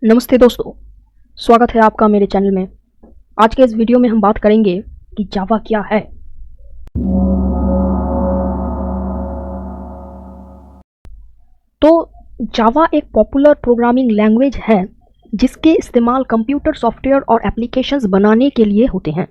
नमस्ते दोस्तों, स्वागत है आपका मेरे चैनल में। आज के इस वीडियो में हम बात करेंगे कि जावा क्या है। तो जावा एक पॉपुलर प्रोग्रामिंग लैंग्वेज है जिसके इस्तेमाल कंप्यूटर सॉफ्टवेयर और एप्लीकेशंस बनाने के लिए होते हैं।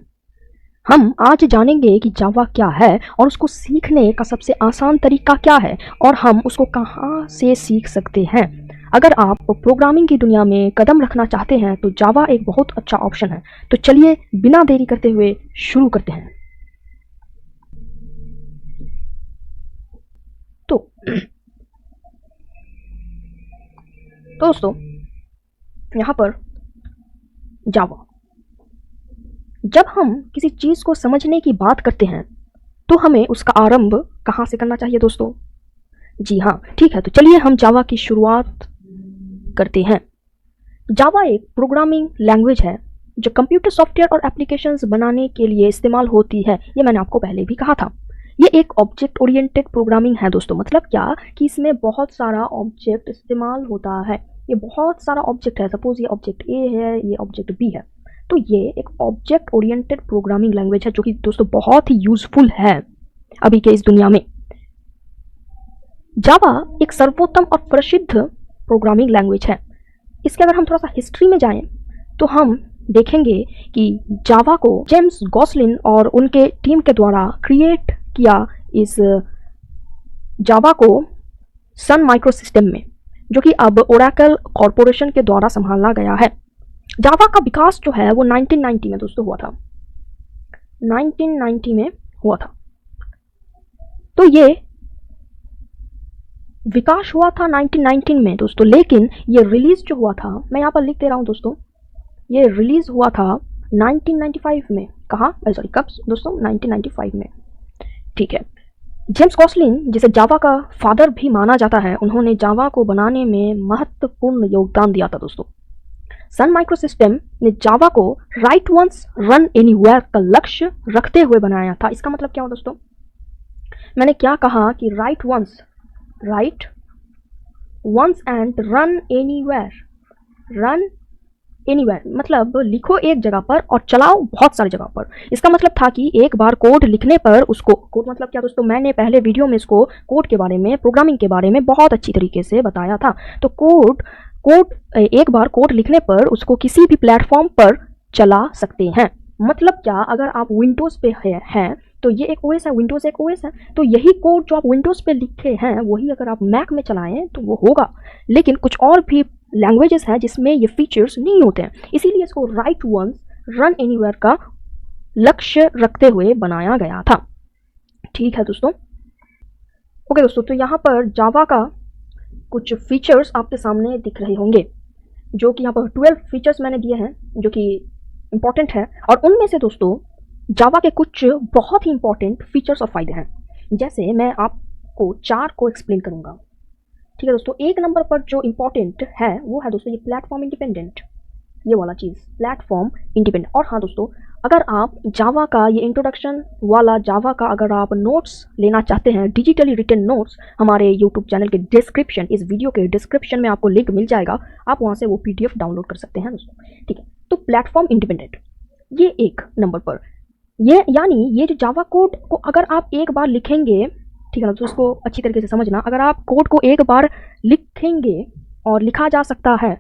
हम आज जानेंगे कि जावा क्या है और उसको सीखने का सबसे आसान तरीका क्या है और हम उसको कहाँ से सीख सकते हैं। अगर आप प्रोग्रामिंग की दुनिया में कदम रखना चाहते हैं तो जावा एक बहुत अच्छा ऑप्शन है। तो चलिए बिना देरी करते हुए शुरू करते हैं। तो दोस्तों, यहाँ पर जावा, जब हम किसी चीज़ को समझने की बात करते हैं तो हमें उसका आरंभ कहाँ से करना चाहिए दोस्तों? जी हाँ, ठीक है। तो चलिए हम जावा की शुरुआत करते हैं। जावा एक प्रोग्रामिंग लैंग्वेज है जो कंप्यूटर सॉफ्टवेयर और एप्लीकेशंस बनाने के लिए इस्तेमाल होती है। ये मैंने आपको पहले भी कहा था। ये एक ऑब्जेक्ट ओरिएंटेड प्रोग्रामिंग है दोस्तों। मतलब क्या कि इसमें बहुत सारा ऑब्जेक्ट इस्तेमाल होता है। ये बहुत सारा ऑब्जेक्ट है। सपोज ये ऑब्जेक्ट ए है, ये ऑब्जेक्ट बी है। तो ये एक ऑब्जेक्ट ओरिएंटेड प्रोग्रामिंग लैंग्वेज है जो कि दोस्तों बहुत ही यूजफुल है अभी के इस दुनिया में। जावा एक सर्वोत्तम और प्रसिद्ध प्रोग्रामिंग लैंग्वेज है। इसके अगर हम थोड़ा सा हिस्ट्री में जाएं तो हम देखेंगे कि जावा को जेम्स गॉसलिन और उनके टीम के द्वारा क्रिएट किया इस जावा को सन माइक्रोसिस्टम में, जो कि अब ओरेकल कॉरपोरेशन के द्वारा संभाला गया है। जावा का विकास जो है वो 1990 में दोस्तों हुआ था। 1990 में हुआ था। तो ये विकास हुआ था 1919 में दोस्तों, लेकिन ये रिलीज जो हुआ था, मैं यहाँ पर लिख दे रहा हूँ दोस्तों, ये रिलीज हुआ था 1995 में। कहाँ? सॉरी, कब दोस्तों? 1995 में। ठीक है। जेम्स गॉसलिन, जिसे जावा का फादर भी माना जाता है, उन्होंने जावा को बनाने में महत्वपूर्ण योगदान दिया था दोस्तों। सन माइक्रोसिस्टम ने जावा को राइट वंस रन एनीवेयर का लक्ष्य रखते हुए बनाया था। इसका मतलब क्या हो दोस्तों? मैंने क्या कहा कि write once and run anywhere मतलब लिखो एक जगह पर और चलाओ बहुत सारी जगह पर। इसका मतलब था कि एक बार कोड लिखने पर उसको, कोड मतलब क्या दोस्तों? मैंने पहले वीडियो में इसको कोड के बारे में, प्रोग्रामिंग के बारे में बहुत अच्छी तरीके से बताया था। तो कोड एक बार कोड लिखने पर उसको किसी भी प्लेटफॉर्म पर चला सकते हैं। मतलब क्या, अगर आप विंडोज़ पे हैं तो ये एक ओएस है, विंडोज़ एक ओएस है, तो यही कोड जो आप विंडोज़ पे लिखे हैं वही अगर आप मैक में चलाएं तो वो होगा। लेकिन कुछ और भी लैंग्वेजेस हैं जिसमें ये फीचर्स नहीं होते हैं, इसीलिए इसको राइट वंस रन एनीवेयर का लक्ष्य रखते हुए बनाया गया था। ठीक है दोस्तों। ओके दोस्तों, तो यहाँ पर जावा का कुछ फीचर्स आपके सामने दिख रहे होंगे, जो कि यहाँ पर 12 फीचर्स मैंने दिए हैं जो कि इंपॉर्टेंट है। और उनमें से दोस्तों जावा के कुछ बहुत ही इंपॉर्टेंट फीचर्स और फायदे हैं। जैसे मैं आपको 4 को एक्सप्लेन करूंगा। ठीक है दोस्तों। एक नंबर पर जो इंपॉर्टेंट है वो है दोस्तों ये प्लेटफॉर्म इंडिपेंडेंट, ये वाला चीज़, प्लेटफॉर्म इंडिपेंडेंट। और हाँ दोस्तों, अगर आप जावा का ये इंट्रोडक्शन वाला जावा का अगर आप नोट्स लेना चाहते हैं, डिजिटली रिटन नोट्स, हमारे यूट्यूब चैनल के डिस्क्रिप्शन, इस वीडियो के डिस्क्रिप्शन में आपको लिंक मिल जाएगा, आप वहाँ से वो PDF डाउनलोड कर सकते हैं दोस्तों। ठीक है। तो प्लेटफॉर्म इंडिपेंडेंट ये एक नंबर पर, ये यानी ये जो जावा कोड को अगर आप एक बार लिखेंगे, ठीक है ना, तो उसको अच्छी तरीके से समझना, अगर आप कोड को एक बार लिखेंगे और लिखा जा सकता है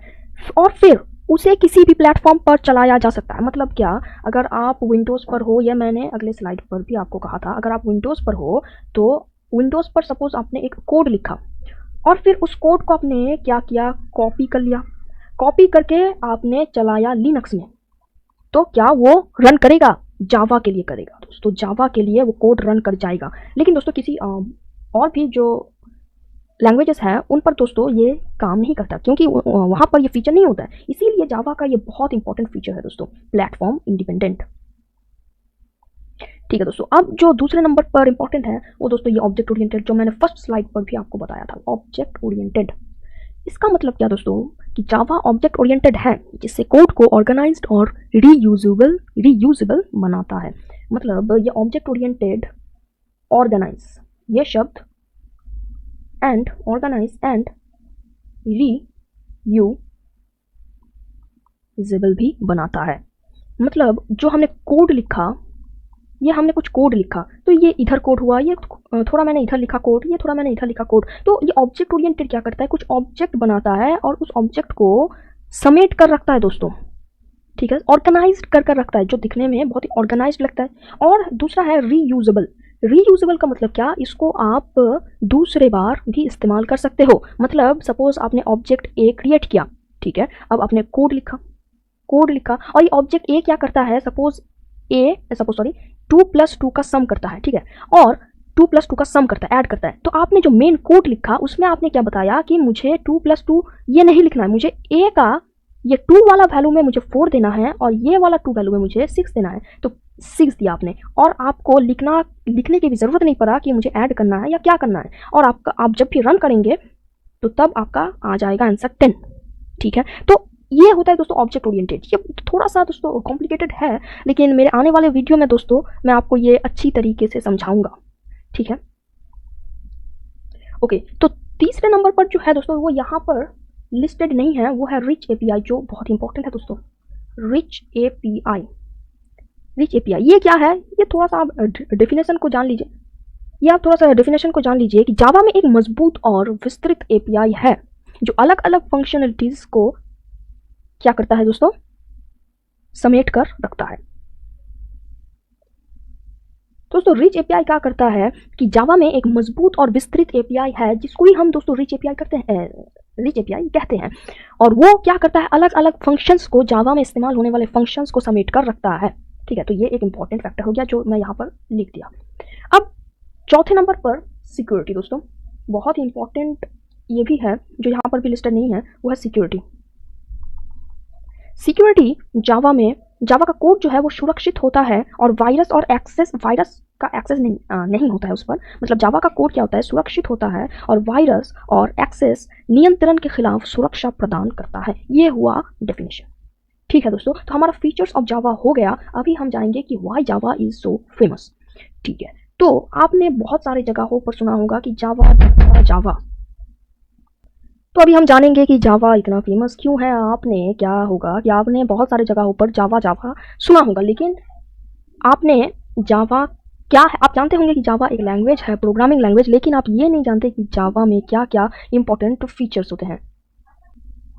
और फिर उसे किसी भी प्लेटफॉर्म पर चलाया जा सकता है। मतलब क्या, अगर आप विंडोज़ पर हो, या मैंने अगले स्लाइड पर भी आपको कहा था, अगर आप विंडोज़ पर हो तो विंडोज़ पर सपोज आपने एक कोड लिखा और फिर उस कोड को आपने क्या किया, कॉपी कर लिया, कॉपी करके आपने चलाया लिनक्स में, तो क्या वो रन करेगा? जावा के लिए करेगा दोस्तों, जावा के लिए वो कोड रन कर जाएगा। लेकिन दोस्तों किसी और भी जो लैंग्वेजेस हैं उन पर दोस्तों ये काम नहीं करता, क्योंकि वहाँ पर ये फीचर नहीं होता है। इसीलिए जावा का ये बहुत इंपॉर्टेंट फीचर है दोस्तों, प्लेटफॉर्म इंडिपेंडेंट। ठीक है दोस्तों। अब जो दूसरे नंबर पर इंपॉर्टेंट है वो दोस्तों ये ऑब्जेक्ट ओरिएंटेड, जो मैंने फर्स्ट स्लाइड पर भी आपको बताया था, ऑब्जेक्ट ओरिएंटेड। इसका मतलब क्या दोस्तों कि जावा ऑब्जेक्ट ओरिएंटेड है जिससे कोड को ऑर्गेनाइज्ड और रीयूजेबल बनाता है। मतलब ये ऑब्जेक्ट ओरिएंटेड, ऑर्गेनाइज, ये शब्द and organise and reusable reusable भी बनाता है। मतलब जो हमने कोड लिखा, ये हमने कुछ कोड लिखा तो ये इधर कोड हुआ, ये थोड़ा मैंने इधर लिखा कोड, ये थोड़ा मैंने इधर लिखा कोड, तो ये ऑब्जेक्ट ओरिएंटेड क्या करता है, कुछ ऑब्जेक्ट बनाता है और उस ऑब्जेक्ट को समेट कर रखता है दोस्तों, ठीक है, ऑर्गेनाइज्ड कर कर रखता है, जो दिखने में बहुत ही ऑर्गेनाइज्ड लगता है। और दूसरा है रीयूजेबल। रीयूजेबल का मतलब क्या, इसको आप दूसरे बार भी इस्तेमाल कर सकते हो। मतलब सपोज आपने ऑब्जेक्ट ए क्रिएट किया, ठीक है, अब आपने कोड लिखा और ये ऑब्जेक्ट ए क्या करता है, सपोज 2 + 2 का सम करता है, ठीक है, और 2 + 2 का सम करता है, ऐड करता है। तो आपने जो मेन कोड लिखा उसमें आपने क्या बताया कि मुझे 2 + 2 ये नहीं लिखना है, मुझे ए का ये 2 वाला वैल्यू में मुझे 4 देना है और ये वाला 2 वैल्यू में मुझे 6 देना है। तो 6 दिया आपने और आपको लिखने की भी ज़रूरत नहीं पड़ा कि मुझे ऐड करना है या क्या करना है। और आप जब भी रन करेंगे तो तब आपका आ जाएगा आंसर 10, ठीक है। तो ये होता है दोस्तों ऑब्जेक्ट ओरिएंटेड। ये थोड़ा सा दोस्तों कॉम्प्लिकेटेड है, लेकिन मेरे आने वाले वीडियो में दोस्तों मैं आपको ये अच्छी तरीके से समझाऊंगा, ठीक है। ओके, तो तीसरे नंबर पर जो है दोस्तों वो यहाँ पर लिस्टेड नहीं है, वो है रिच एपीआई, जो बहुत इंपॉर्टेंट है दोस्तों। रिच एपीआई ये क्या है, ये थोड़ा सा आप डेफिनेशन को जान लीजिए। ये आप थोड़ा सा डेफिनेशन को जान लीजिए कि जावा में एक मजबूत और विस्तृत एपीआई है जो अलग अलग फंक्शनलिटीज को क्या करता है दोस्तों, समेट कर रखता है। दोस्तों रिच एपीआई क्या करता है कि जावा में एक मजबूत और विस्तृत एपीआई है जिसको ही हम दोस्तों रिच एपीआई कहते हैं। और वो क्या करता है, अलग अलग फंक्शंस को, जावा में इस्तेमाल होने वाले फंक्शंस को समेट कर रखता है, ठीक है। तो ये एक इंपॉर्टेंट फैक्टर हो गया जो मैं यहाँ पर लिख दिया। अब चौथे नंबर पर सिक्योरिटी दोस्तों, बहुत ही इंपॉर्टेंट ये भी है जो यहाँ पर भी लिस्टेड नहीं है, वो है सिक्योरिटी। जावा का कोड जो है वो सुरक्षित होता है और वायरस का एक्सेस नहीं होता है उस पर। मतलब जावा का कोड क्या होता है, सुरक्षित होता है और वायरस और एक्सेस नियंत्रण के खिलाफ सुरक्षा प्रदान करता है। ये हुआ डेफिनेशन, ठीक है दोस्तों। तो हमारा फीचर्स ऑफ जावा हो गया। अभी हम जाएंगे कि why Java is so famous, ठीक है। तो आपने बहुत सारे जगहों पर सुना होगा कि जावा। तो अभी हम जानेंगे कि जावा इतना फेमस क्यों है। आपने क्या होगा कि आपने बहुत सारे जगहों पर जावा सुना होगा, लेकिन आपने जावा क्या है, आप जानते होंगे कि जावा एक लैंग्वेज है, प्रोग्रामिंग लैंग्वेज, लेकिन आप ये नहीं जानते कि जावा में क्या क्या इंपॉर्टेंट फीचर्स होते हैं।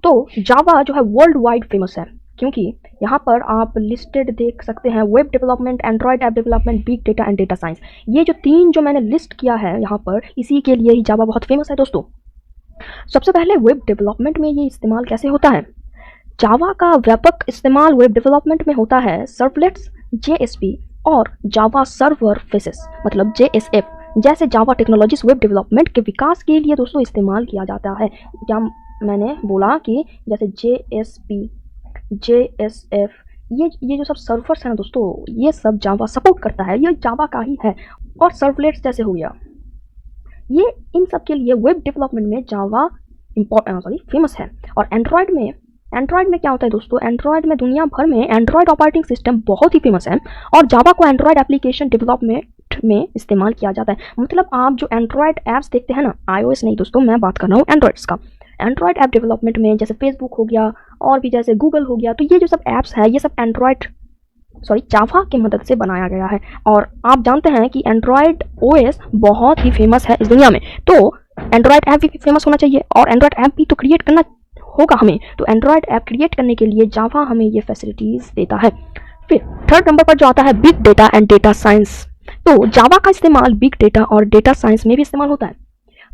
तो जावा जो है वर्ल्ड वाइड फेमस है क्योंकि यहाँ पर आप लिस्टेड देख सकते हैं, web development, Android app development, big data and data science. ये जो 3 जो मैंने लिस्ट किया है यहाँ पर, इसी के लिए ही जावा बहुत फेमस है दोस्तों। सबसे पहले वेब डेवलपमेंट में ये इस्तेमाल कैसे होता है। जावा का व्यापक इस्तेमाल वेब डेवलपमेंट में होता है सर्वलेट्स, JSP और जावा सर्वर फेसेस मतलब JSF जैसे जावा टेक्नोलॉजीज वेब डेवलपमेंट के विकास के लिए दोस्तों इस्तेमाल किया जाता है। क्या मैंने बोला कि जैसे JSP, JSF, ये जो सब सर्वर्स हैं ना दोस्तों, ये सब जावा सपोर्ट करता है, ये जावा का ही है। और सर्वलेट्स जैसे हो गया, ये इन सब के लिए वेब डेवलपमेंट में जावा फेमस है। और एंड्रॉयड में क्या होता है दोस्तों, एंड्रॉयड में दुनिया भर में एंड्रॉयड ऑपरेटिंग सिस्टम बहुत ही फेमस है और जावा को एंड्रॉयड एप्लीकेशन डेवलपमेंट में इस्तेमाल किया जाता है। मतलब आप जो एंड्रॉयड ऐप्स देखते हैं ना, iOS नहीं दोस्तों, मैं बात कर रहा हूँ एंड्रॉयड्स का। एंड्रॉयड ऐप डेवलपमेंट में जैसे फेसबुक हो गया और भी जैसे गूगल हो गया, तो ये जो सब ऐप्स है ये सब जावा की मदद से बनाया गया है। और आप जानते हैं कि एंड्रॉयड OS बहुत ही फेमस है इस दुनिया में, तो एंड्रॉयड ऐप भी फेमस होना चाहिए और एंड्रॉयड ऐप भी तो क्रिएट करना होगा हमें। तो एंड्रॉयड ऐप क्रिएट करने के लिए जावा हमें ये फैसिलिटीज़ देता है। फिर थर्ड नंबर पर जो आता है big data and data science. तो जावा का इस्तेमाल बिग डेटा और डेटा साइंस में भी इस्तेमाल होता है।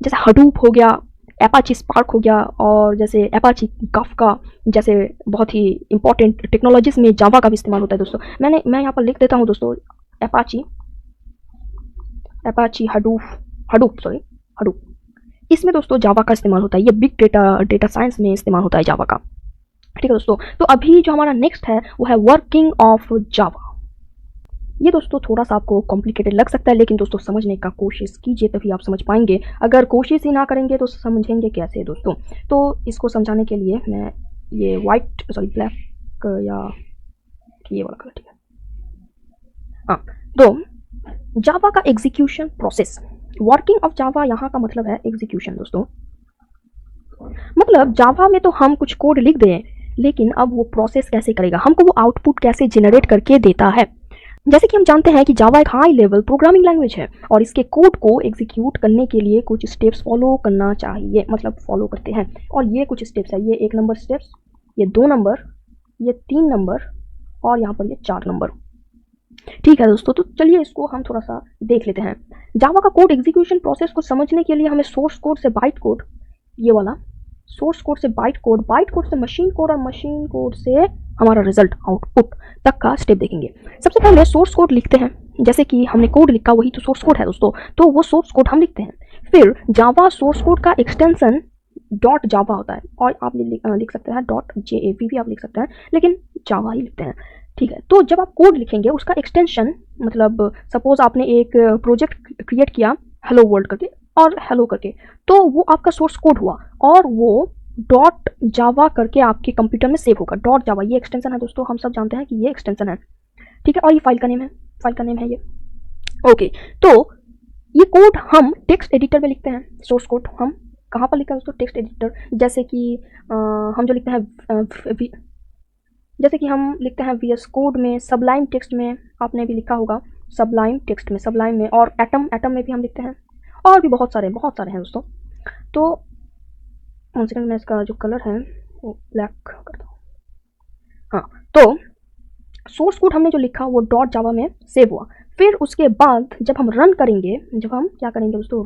जैसे हडूप हो गया, एपाची स्पार्क हो गया और जैसे एपाची काफका जैसे बहुत ही इंपॉर्टेंट टेक्नोलॉजीज में जावा का भी इस्तेमाल होता है दोस्तों। मैं यहाँ पर लिख देता हूँ दोस्तों, एपाची हडूप इसमें दोस्तों जावा का इस्तेमाल होता है। ये बिग डेटा साइंस में इस्तेमाल होता है जावा का, ठीक है दोस्तों। तो अभी जो हमारा नेक्स्ट है वो है वर्किंग ऑफ जावा। ये दोस्तों थोड़ा सा आपको कॉम्प्लिकेटेड लग सकता है, लेकिन दोस्तों समझने का कोशिश कीजिए तभी आप समझ पाएंगे। अगर कोशिश ही ना करेंगे तो समझेंगे कैसे दोस्तों। तो इसको समझाने के लिए मैं ये ब्लैक या ये वाला कलर, ठीक है। हाँ, तो जावा का execution process, working of Java यहाँ का मतलब है एग्जीक्यूशन दोस्तों। मतलब जावा में तो हम कुछ कोड लिख दें, लेकिन अब वो प्रोसेस कैसे करेगा, हमको वो आउटपुट कैसे जनरेट करके देता है। जैसे कि हम जानते हैं कि जावा एक हाई लेवल प्रोग्रामिंग लैंग्वेज है और इसके कोड को एग्जीक्यूट करने के लिए कुछ स्टेप्स फॉलो करना चाहिए, मतलब फॉलो करते हैं। और ये कुछ स्टेप्स है, ये 1 नंबर स्टेप्स, ये 2 नंबर, ये 3 नंबर और यहाँ पर ये 4 नंबर। ठीक है दोस्तों, तो चलिए इसको हम थोड़ा सा देख लेते हैं। जावा का कोड एग्जीक्यूशन प्रोसेस को समझने के लिए हमें सोर्स कोड से बाइट कोड, ये वाला सोर्स कोड से बाइट कोड से मशीन कोड और मशीन कोड से हमारा रिजल्ट आउटपुट तक का स्टेप देखेंगे। सबसे पहले सोर्स कोड लिखते हैं, जैसे कि हमने कोड लिखा वही तो सोर्स कोड है दोस्तों, तो वो सोर्स कोड हम लिखते हैं। फिर जावा सोर्स कोड का एक्सटेंशन डॉट जावा होता है, और आप लिख सकते हैं डॉट JAV भी आप लिख सकते हैं, लेकिन जावा ही लिखते हैं। ठीक है, तो जब आप कोड लिखेंगे उसका एक्सटेंशन, मतलब सपोज आपने एक प्रोजेक्ट क्रिएट किया हेलो वर्ल्ड करके और हेलो करके, तो वो आपका सोर्स कोड हुआ और वो डॉट जावा करके आपके कंप्यूटर में सेव होगा। डॉट जावा ये एक्सटेंशन है दोस्तों, हम सब जानते हैं कि ये एक्सटेंशन है। ठीक है, और ये फाइल का नेम है ये। ओके, तो ये कोड हम टेक्स्ट एडिटर में लिखते हैं। सोर्स कोड हम कहाँ पर लिखते हैं दोस्तों? Text editor. जैसे कि हम जो लिखते हैं जैसे कि हम लिखते हैं VS कोड में, सबलाइम टेक्स्ट में, आपने भी लिखा होगा सबलाइम टेक्स्ट में, सबलाइम में, और एटम में भी हम लिखते हैं, और भी बहुत सारे हैं दोस्तों। तो 1 सेकंड में इसका जो कलर है वो ब्लैक करता हूँ। हाँ, तो सोर्स कोड हमने जो लिखा वो डॉट जावा में सेव हुआ। फिर उसके बाद जब हम रन करेंगे, जब हम क्या करेंगे दोस्तों,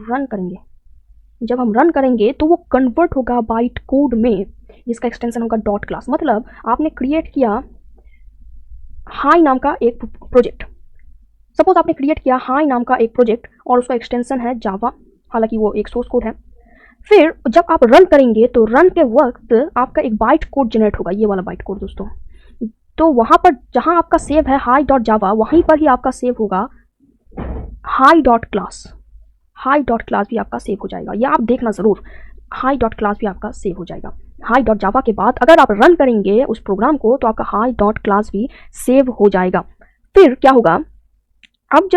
जब हम रन करेंगे तो वो कन्वर्ट होगा बाइट कोड में, जिसका एक्सटेंशन होगा डॉट क्लास। मतलब आपने क्रिएट किया हाई नाम का एक प्रोजेक्ट, सपोज आपने क्रिएट किया हाई नाम का एक प्रोजेक्ट और उसका एक्सटेंशन है जावा, हालांकि वो एक सोर्स कोड है। फिर जब आप रन करेंगे तो रन के वक्त आपका एक बाइट कोड जनरेट होगा, ये वाला बाइट कोड दोस्तों। तो वहाँ पर जहाँ आपका सेव है हाई डॉट जावा, वहीं पर ही आपका सेव होगा हाई डॉट क्लास भी आपका सेव हो जाएगा। या आप देखना ज़रूर, हाई डॉट क्लास भी आपका सेव हो जाएगा। हाई डॉट जावा के बाद अगर आप रन करेंगे उस प्रोग्राम को तो आपका हाई डॉट क्लास भी सेव हो जाएगा। फिर क्या होगा, अब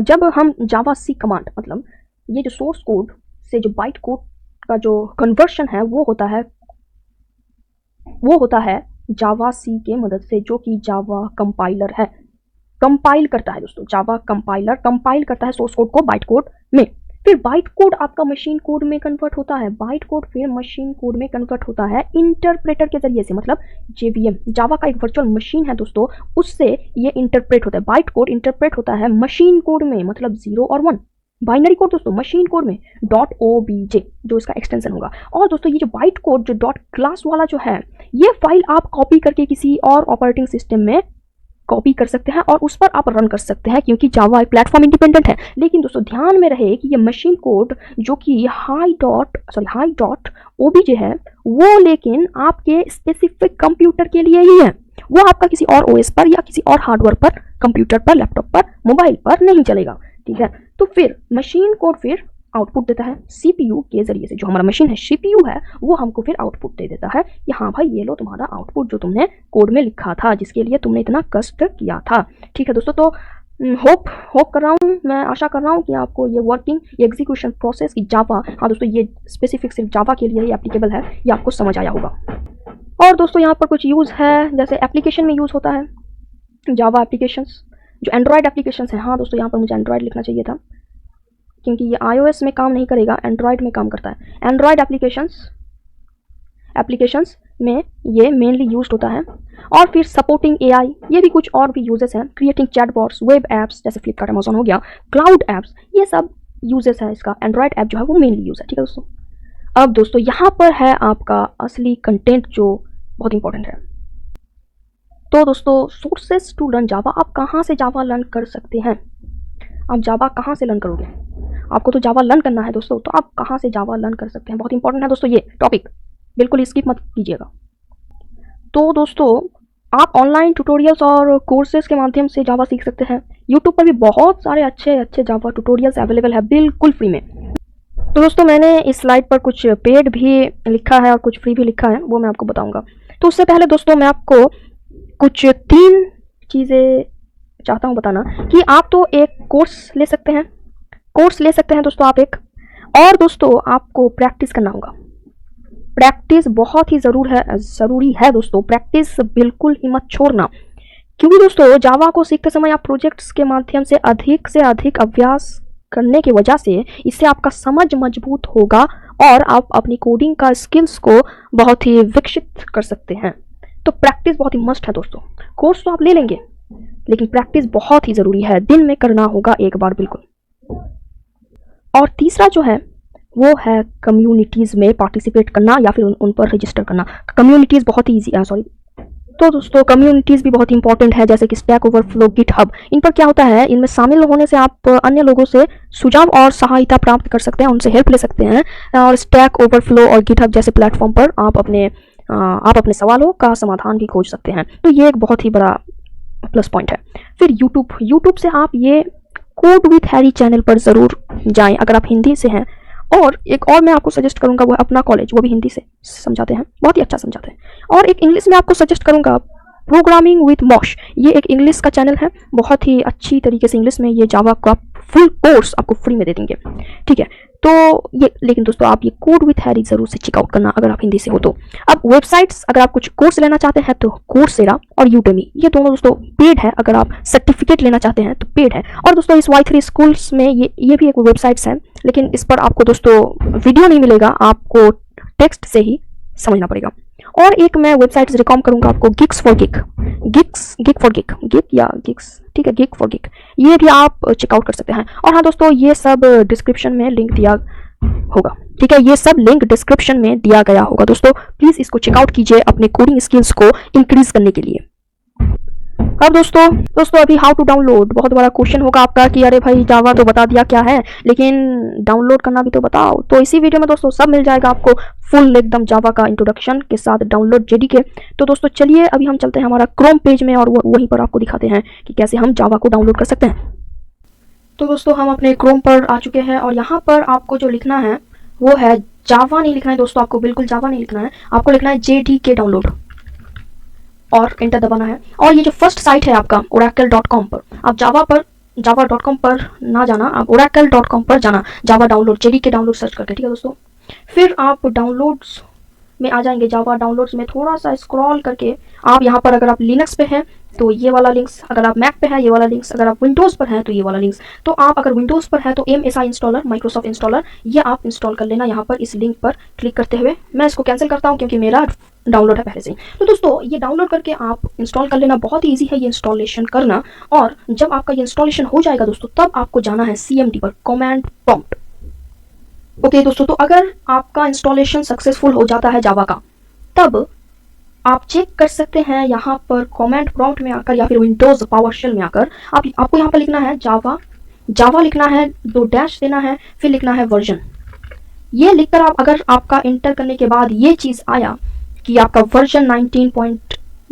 जब हम जावा सी कमांड, मतलब ये जो सोर्स कोड से जो बाइट कोड का जो कन्वर्शन है वो होता है जावा सी के मदद से, जो कि जावा कंपाइलर है, कंपाइल करता है दोस्तों। जावा कंपाइलर कंपाइल करता है सोर्स कोड को बाइट कोड में। फिर बाइट कोड आपका मशीन कोड में कन्वर्ट होता है, बाइट कोड फिर मशीन कोड में कन्वर्ट होता है इंटरप्रेटर के जरिए से, मतलब JVM जावा का एक वर्चुअल मशीन है दोस्तों, उससे ये इंटरप्रेट होता है। बाइट कोड इंटरप्रेट होता है मशीन कोड में, मतलब 0 और 1 बाइनरी कोड दोस्तों, मशीन कोड में .obj जो इसका एक्सटेंशन होगा। और दोस्तों ये जो बाइट कोड जो डॉट क्लास वाला जो है, ये फाइल आप कॉपी करके किसी और ऑपरेटिंग सिस्टम में कॉपी कर सकते हैं और उस पर आप रन कर सकते हैं, क्योंकि जावा एक प्लेटफॉर्म इंडिपेंडेंट है। लेकिन दोस्तों ध्यान में रहे कि ये मशीन कोड जो कि हाई डॉट OBJ है, वो लेकिन आपके स्पेसिफिक कंप्यूटर के लिए ही है, वो आपका किसी और OS पर या किसी और हार्डवेयर पर, कंप्यूटर पर, लैपटॉप पर, मोबाइल पर नहीं चलेगा। ठीक है, तो फिर मशीन कोड फिर आउटपुट देता है CPU के जरिए से। जो हमारा मशीन है CPU है, वो हमको फिर आउटपुट दे देता है कि हाँ भाई ये लो तुम्हारा आउटपुट जो तुमने कोड में लिखा था, जिसके लिए तुमने इतना कष्ट किया था। ठीक है दोस्तों, तो होप कर रहा हूँ, मैं आशा कर रहा हूँ कि आपको ये वर्किंग, ये एग्जीक्यूशन प्रोसेस की जावा, हाँ दोस्तों ये स्पेसिफिक सिर्फ जावा के लिए ही एप्लीकेबल है, ये आपको समझ आया होगा। और दोस्तों यहाँ पर कुछ यूज़ है, जैसे एप्लीकेशन में यूज़ होता है जावा एप्लीकेशंस, जो एंड्रॉयड एप्लीकेशंस है। हाँ दोस्तों यहाँ पर मुझे एंड्रॉयड लिखना चाहिए था, क्योंकि ये iOS में काम नहीं करेगा, एंड्रॉयड में काम करता है। एंड्रॉयड एप्लीकेशंस में ये मेनली यूज्ड होता है। और फिर सपोर्टिंग AI, ये भी कुछ और भी यूजेस हैं। क्रिएटिंग चैटबॉट्स, वेब एप्स जैसे फ्लिपकार्ट, अमेजोन हो गया, क्लाउड एप्स, ये सब यूजेस है इसका। एंड्रॉयड ऐप जो है वो मेनली यूज है। ठीक है दोस्तों, अब दोस्तों यहाँ पर है आपका असली कंटेंट जो बहुत इंपॉर्टेंट है। तो दोस्तों सोर्सेस टू लर्न जावा, आप कहाँ से जावा लर्न कर सकते हैं? आप जावा कहाँ से लर्न करोगे? आपको तो जावा लर्न करना है दोस्तों, तो आप कहाँ से जावा लर्न कर सकते हैं? बहुत इंपॉर्टेंट है दोस्तों ये टॉपिक, बिल्कुल स्किप मत कीजिएगा। तो दोस्तों आप ऑनलाइन ट्यूटोरियल्स और कोर्सेज के माध्यम से जावा सीख सकते हैं। यूट्यूब पर भी बहुत सारे अच्छे जावा ट्यूटोरियल्स अवेलेबल है बिल्कुल फ्री में। तो दोस्तों मैंने इस स्लाइड पर कुछ पेड भी लिखा है और कुछ फ्री भी लिखा है, वो मैं आपको बताऊंगा। तो उससे पहले दोस्तों मैं आपको कुछ 3 चीज़ें चाहता हूँ बताना कि आप तो एक कोर्स ले सकते हैं दोस्तों आप एक, और दोस्तों आपको प्रैक्टिस करना होगा। प्रैक्टिस बहुत ही ज़रूरी है दोस्तों। प्रैक्टिस बिल्कुल ही मत छोड़ना, क्योंकि दोस्तों जावा को सीखते समय आप प्रोजेक्ट्स के माध्यम से अधिक अभ्यास करने की वजह से इससे आपका समझ मजबूत होगा और आप अपनी कोडिंग का स्किल्स को बहुत ही विकसित कर सकते हैं। तो प्रैक्टिस बहुत ही मस्ट है दोस्तों। कोर्स तो आप ले लेंगे, लेकिन प्रैक्टिस बहुत ही ज़रूरी है, दिन में करना होगा एक बार बिल्कुल। और तीसरा जो है वो है कम्युनिटीज़ में पार्टिसिपेट करना या फिर उन पर रजिस्टर करना। कम्युनिटीज़ बहुत ही ईजी तो दोस्तों कम्युनिटीज़ भी बहुत इंपॉर्टेंट है, जैसे कि स्टैक ओवरफ्लो, गिटहब। इन पर क्या होता है, इनमें शामिल होने से आप अन्य लोगों से सुझाव और सहायता प्राप्त कर सकते हैं, उनसे हेल्प ले सकते हैं। और स्टैक ओवरफ्लो और गिटहब जैसे प्लेटफॉर्म पर आप अपने सवालों का समाधान भी खोज सकते हैं। तो ये एक बहुत ही बड़ा प्लस पॉइंट है। फिर यूट्यूब से आप ये कोड विथ हैरी चैनल पर ज़रूर जाएं अगर आप हिंदी से हैं। और एक और मैं आपको सजेस्ट करूंगा, वो है अपना कॉलेज, वो भी हिंदी से समझाते हैं, बहुत ही अच्छा समझाते हैं। और एक इंग्लिश में आपको सजेस्ट करूंगा, प्रोग्रामिंग विथ मॉश। ये एक इंग्लिश का चैनल है, बहुत ही अच्छी तरीके से इंग्लिश में ये जावा का फुल कोर्स आपको फ्री में दे देंगे, ठीक है। तो ये, लेकिन दोस्तों आप ये कोड विथ हैरी जरूर से चेकआउट करना अगर आप हिंदी से हो तो। अब वेबसाइट्स, अगर आप कुछ कोर्स लेना चाहते हैं तो कोर्सेरा और यूडेमी, ये दोनों दोस्तों पेड है। अगर आप सर्टिफिकेट लेना चाहते हैं तो पेड है। और दोस्तों इस Y3 स्कूल्स में ये भी एक वेबसाइट्स है, लेकिन इस पर आपको दोस्तों वीडियो नहीं मिलेगा, आपको टेक्स्ट से ही समझना पड़ेगा। और एक मैं वेबसाइट रिकॉमेंड करूंगा आपको, गिग्स फॉर गिग, ठीक है, गिग फॉर गिग, ये भी आप चेकआउट कर सकते हैं। और हाँ दोस्तों, ये सब डिस्क्रिप्शन में लिंक दिया होगा, ठीक है, ये सब लिंक डिस्क्रिप्शन में दिया गया होगा दोस्तों। प्लीज इसको चेकआउट कीजिए अपने कोडिंग स्किल्स को इंक्रीज करने के लिए। अब दोस्तों अभी हाउ टू डाउनलोड, बहुत बड़ा क्वेश्चन होगा आपका कि अरे भाई जावा तो बता दिया क्या है, लेकिन डाउनलोड करना भी तो बताओ। तो इसी वीडियो में दोस्तों सब मिल जाएगा आपको, फुल एकदम जावा का इंट्रोडक्शन के साथ डाउनलोड जेडीके। तो दोस्तों चलिए अभी हम चलते हैं हमारा क्रोम पेज में और वहीं पर आपको दिखाते हैं कि कैसे हम जावा को डाउनलोड कर सकते हैं। तो दोस्तों हम अपने क्रोम पर आ चुके हैं और यहाँ पर आपको जो लिखना है वो है, जावा नहीं लिखना है दोस्तों, आपको बिल्कुल जावा नहीं लिखना है, आपको लिखना है JDK डाउनलोड और एंटर दबाना है। और ये जो फर्स्ट साइट है आपका oracle.com पर, आप java.com पर ना जाना, आप oracle.com पर जाना, Java download JDK download search करके, ठीक है दोस्तों। फिर आप डाउनलोड्स में आ जाएंगे, जावा डाउनलोड्स में थोड़ा सा स्क्रॉल करके आप यहाँ पर, अगर आप लिनक्स पे हैं तो ये वाला लिंक्स, अगर आप मैक पे है ये वाला लिंक्स, अगर आप विंडोज़ पर हैं तो ये वाला लिंक्स। तो आप अगर विंडोज़ पर है तो MSI इंस्टॉलर, माइक्रोसॉफ्ट इंस्टॉलर, ये आप इंस्टॉल कर लेना यहाँ पर इस लिंक पर क्लिक करते हुए। मैं इसको कैंसिल करता हूँ क्योंकि मेरा डाउनलोड है पहले से ही। तो दोस्तों ये डाउनलोड करके आप इंस्टॉल कर लेना, बहुत ही ईजी है ये इंस्टॉलेशन करना। और जब आपका ये इंस्टॉलेशन हो जाएगा दोस्तों, तब आपको जाना है CMD पर, कमांड प्रॉम्प्ट। ओके दोस्तों, तो अगर आपका इंस्टॉलेशन सक्सेसफुल हो जाता है जावा का, तब आप चेक कर सकते हैं यहाँ पर कमांड प्रॉम्प्ट में आकर या फिर विंडोज पावरशेल में आकर आपको यहाँ पर लिखना है जावा लिखना है, 2 डैश देना है, फिर लिखना है वर्जन। ये लिखकर आप, अगर आपका इंटर करने के बाद ये चीज़ आया कि आपका वर्जन 19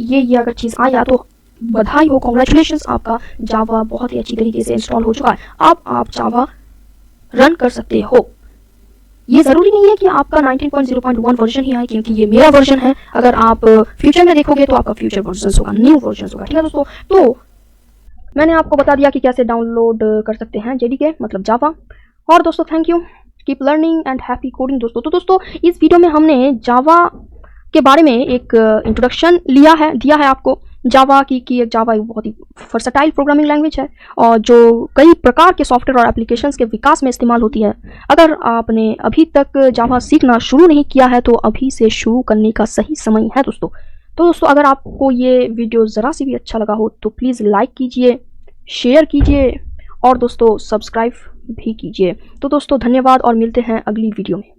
ये अगर चीज़ आया तो बधाई हो, कॉन्ग्रेचुलेशंस, आपका जावा बहुत ही अच्छी तरीके से इंस्टॉल हो चुका है। अब आप जावा रन कर सकते हो। ये ज़रूरी नहीं है कि आपका 19.0.1 वर्जन ही आए, क्योंकि ये मेरा वर्जन है। अगर आप फ्यूचर में देखोगे तो आपका फ्यूचर वर्जन होगा, न्यू वर्जन होगा, ठीक है दोस्तों। तो मैंने आपको बता दिया कि कैसे डाउनलोड कर सकते हैं JDK मतलब जावा। और दोस्तों thank you, keep learning and happy coding दोस्तों। तो दोस्तों इस वीडियो में हमने जावा के बारे में एक इंट्रोडक्शन दिया है आपको। जावा की जावा एक बहुत ही वर्सेटाइल प्रोग्रामिंग लैंग्वेज है और जो कई प्रकार के सॉफ्टवेयर और एप्लीकेशंस के विकास में इस्तेमाल होती है। अगर आपने अभी तक जावा सीखना शुरू नहीं किया है तो अभी से शुरू करने का सही समय है दोस्तों। तो दोस्तों अगर आपको ये वीडियो ज़रा सी भी अच्छा लगा हो तो प्लीज़ लाइक कीजिए, शेयर कीजिए और दोस्तों सब्सक्राइब भी कीजिए। तो दोस्तों धन्यवाद और मिलते हैं अगली वीडियो में।